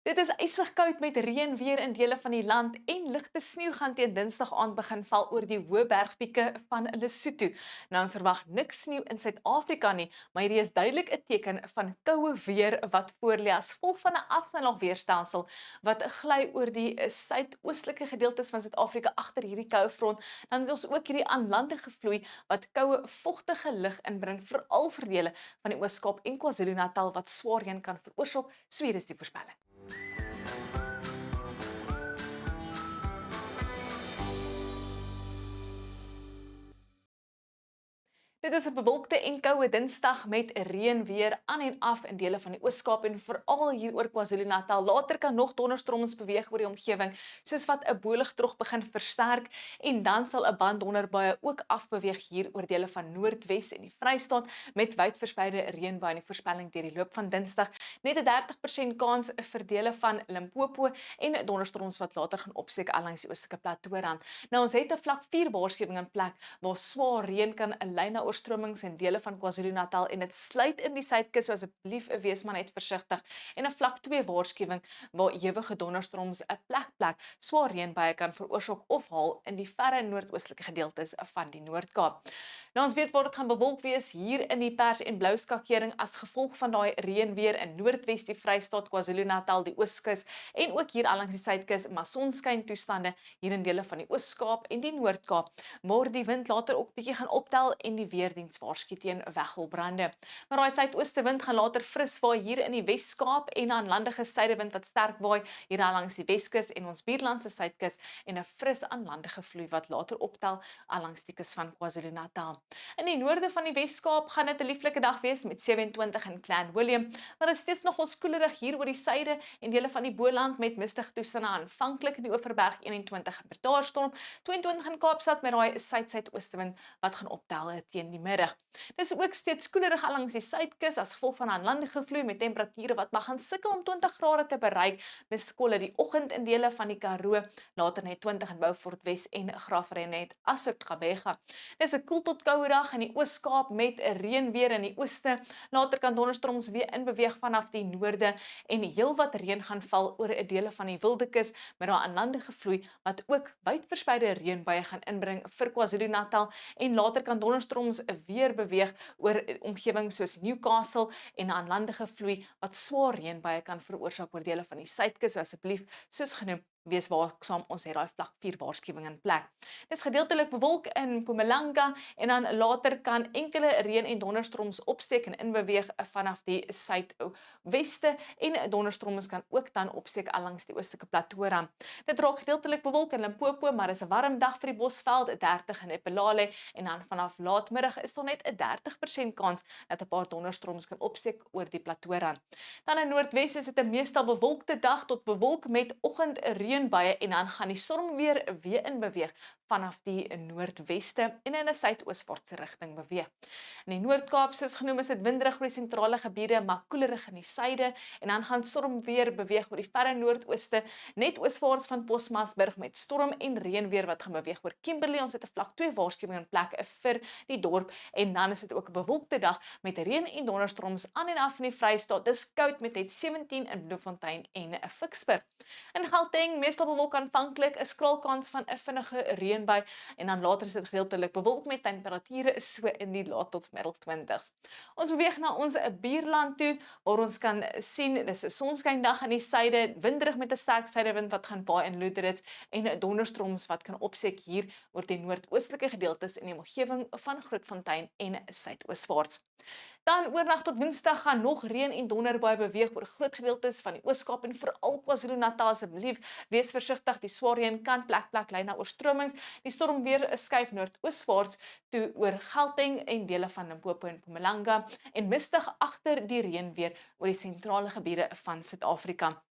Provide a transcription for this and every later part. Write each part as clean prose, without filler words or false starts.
Dit is ysig koud met reën weer in dele van die land en ligte sneeu gaan teen Dinsdag aand begin val oor die hoë bergpieke van Lesotho. Nou ons verwag niks sneeu in Suid-Afrika nie, maar hierdie is duidelik 'n teken van koue weer wat voorlê as gevolg van 'n afsnylaagweerstelsel wat gly oor die suidoostelike gedeeltes van Suid-Afrika agter hierdie koue front. Dan het ons ook hierdie aanlandige vloei wat koue, vogtige lug inbring, veral vir dele van die Oos-Kaap en KwaZulu-Natal wat swaar reën kan veroorsaak, so hier is die voorspelling. Dit is 'n bewolkte en koue Dinsdag met reën weer aan en af in dele van die Oos-Kaap en veral hier oor KwaZulu-Natal. Later kan nog donderstorms beweeg oor die omgewing, soos wat 'n boligdrog begin versterk en dan sal 'n band donderbuie ook afbeweeg hier oor dele van Noordwes en die Vrystaat met wydverspreide reënbuie in die voorspelling deur die loop van Dinsdag. Net 'n 30% kans vir dele van Limpopo en donderstorms wat later gaan opsteek al langs die oostelike platoorand. Nou ons het 'n vlak 4 waarskuwing in plek waar swaar reën kan lei na oorstromings in dele van KwaZulu-Natal en dit sluit in die suidkus, so asseblief wees maar net versigtig. En 'n vlak 2 waarskuwing waar ewige donderstorms 'n plek swaar reënbuie kan veroorsaak of haal in die verre noordoostelike gedeeltes van die Noord-Kaap. Nou ons weet waar dit gaan bewolk wees hier in die pers en blou skakering as gevolg van daai reën weer in Noordwes, die Vrystaat, KwaZulu-Natal, die Ooskus en ook hier al langs die suidkus, maar sonskyn toestande hier in dele van die Oos-Kaap en die Noord-Kaap, waar die wind later ook bietjie gaan optel en die weerdiens waarsku teen weggolbrande. Maar daai suidooste wind gaan later fris waai hier in die Wes-Kaap en aan landige suidewind wat sterk waai hier al langs die Weskus en ons buurland se suidkus en 'n fris aanlandige vloei wat later optel al langs die kus van KwaZulu-Natal. In die noorde van die Wes-Kaap gaan dit 'n lieflike dag wees met 27 in Clan-Willem, maar dit is steeds nog koelerig hier oor die suide en dele van die Boland met mistige toestande aanvanklik in die Oeverberg 21 in Britaarstorm, 22 in Kaapstad met daai suid-suidoostewind wat gaan optel teen die middag. Dis ook steeds koelerig al langs die suidkus as gevolg van aanlandige vloei met temperature wat mag gaan sukkel om 20 grade te bereik, miskolle die oggend in dele van die Karoo, later net 20 in Beaufort Wes en Graafrenet asook Gqeberha. Dis 'n koel tot koue dag in die Oos-Kaap met 'n reën weer in die ooste. Later kan donderstorms weer inbeweeg vanaf die noorde en heelwat reën gaan val oor 'n dele van die Wildekus met daai aanlandige vloei wat ook wydverspreide reënbuie gaan inbring vir KwaZulu-Natal en later kan donderstorms weer beweeg oor omgewings soos Newcastle en aanlandige vloei wat swaar reënbuie kan veroorsaak oor dele van die suidkus, so asseblief soos genoem wees waaksaam, ons het daai vlak 4 waarskuwing in plek. Dit is gedeeltelik bewolk in Mpumalanga en dan later kan enkele reën en donderstorms opsteek en inbeweeg vanaf die suidweste en donderstorms kan ook dan opsteek al langs die oostelike platoorand. Dit raak gedeeltelik bewolk in Limpopo, maar dis 'n warm dag vir die Bosveld, 30 in Lephalale en dan vanaf laatmiddag is daar net 'n 30% kans dat 'n paar donderstorms kan opsteek oor die platoorand. Dan in Noordwes is dit 'n meestal bewolkte dag tot bewolk met oggend reënbuie en dan gaan die storm weer in beweeg vanaf die noordweste en in 'n suidooswaartse rigting beweeg. In die Noord-Kaap soos genoem is dit winderig oor die sentrale gebiede, maar koelerig in die suide en dan gaan storm weer beweeg oor die verre noordooste, net ooswaarts van Posmasburg met storm en reën weer wat gaan beweeg oor Kimberley. Ons het 'n vlak 2 waarskuwing in plek vir die dorp en dan is dit ook 'n bewolkte dag met reën en donderstorms aan en af in die Vrystaat. Dis koud met net 17 in Bloemfontein en 'n Ficksburg. In Gauteng meestal bewolk aanvanklik, 'n skraalkans van 'n vinnige reënbui en dan later is dit gedeeltelik bewolk met temperature so in die laat tot middel 20s. Ons beweeg na ons buurland toe waar ons kan sien dis 'n sonskyndag in die suide, winderig met 'n sterk suidewind wat gaan waai in Lüderitz en donderstorms wat kan opsteek hier oor die noordoostelike gedeeltes in die omgewing van Grootfontein en suidooswaarts. Dan oornag tot Woensdag gaan nog reën en donderbuie beweeg oor groot gedeeltes van die Oos-Kaap en veral KwaZulu-Natal. Asseblief wees versigtig, die swaar reën kan plek lei na oorstromings. Die storm weer skuif noordooswaarts toe oor Gauteng en dele van Limpopo en Mpumalanga en mistig agter die reën weer oor die sentrale gebiede van Suid-Afrika.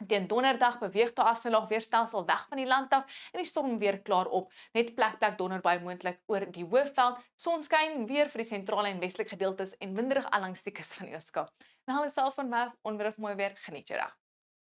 Teen donderdag beweeg die afsnylaagweerstelsel weg van die land af en die storm weer klaar op. Net plek donderbuie moontlik oor die Hoëveld. Sonskyn weer vir die sentrale en westelike gedeeltes en winderig al langs die kus van die Oos-Kaap. Nou, alles self van my onweer of mooi weer. Geniet jou dag.